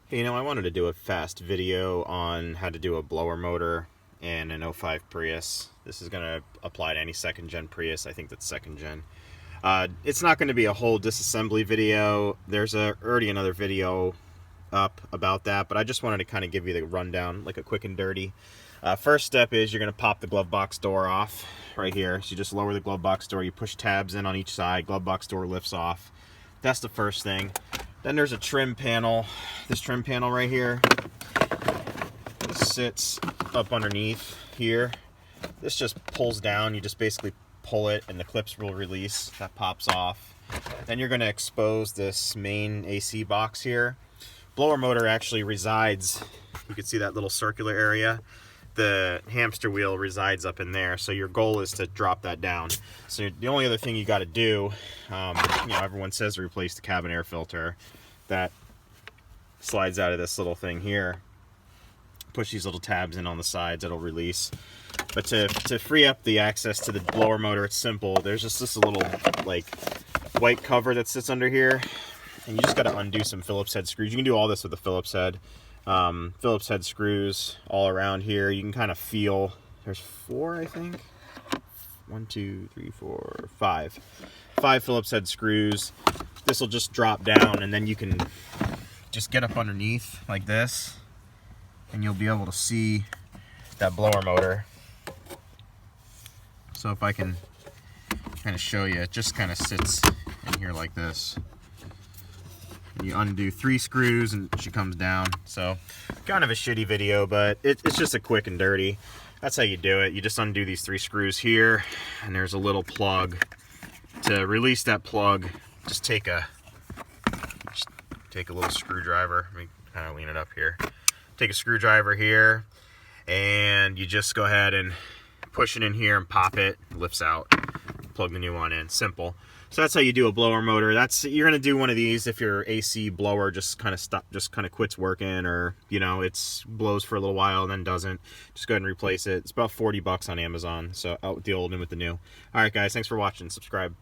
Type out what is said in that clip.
You know, I wanted to do a fast video on how to do a blower motor in an '05 Prius. This is going to apply to any second gen Prius. I think that's second gen. It's not going to be a whole disassembly video. There's already another video up about that, but I just wanted to kind of give you the rundown, like a quick and dirty. First step is you're going to pop the glove box door off right here. So you just lower the glove box door, you push tabs in on each side, glove box door lifts off. That's the first thing. Then there's a trim panel. This trim panel right here, this sits up underneath here. This just pulls down. You just basically pull it and the clips will release. That pops off. Then you're going to expose this main AC box here. Blower motor actually resides, you can see that little circular area. The hamster wheel resides up in there, so your goal is to drop that down. So the only other thing you got to do, everyone says replace the cabin air filter. That slides out of this little thing here. Push these little tabs in on the sides, it'll release. But to free up the access to the blower motor, it's simple. There's just this little like white cover that sits under here, and you just got to undo some Phillips head screws. You can do all this with a Phillips head. Phillips head screws all around here. You can kind of feel, there's 4, I think. 1, 2, 3, 4, 5. 5 Phillips head screws. This will just drop down, and then you can just get up underneath like this, and you'll be able to see that blower motor. So if I can kind of show you, it just kind of sits in here like this. You undo 3 screws and she comes down. So kind of a shitty video, but it's just a quick and dirty. That's how you do it. You just undo these 3 screws here, and there's a little plug. To release that plug, just take a little screwdriver. Let me kind of lean it up here. Take a screwdriver here, and you just go ahead and push it in here and pop it. It lifts out. Plug the new one in. Simple. So that's how you do a blower motor. You're gonna do one of these if your AC blower just kind of quits working, or it's blows for a little while and then doesn't. Just go ahead and replace it. It's about $40 on Amazon. So out with the old and with the new. All right, guys. Thanks for watching. Subscribe.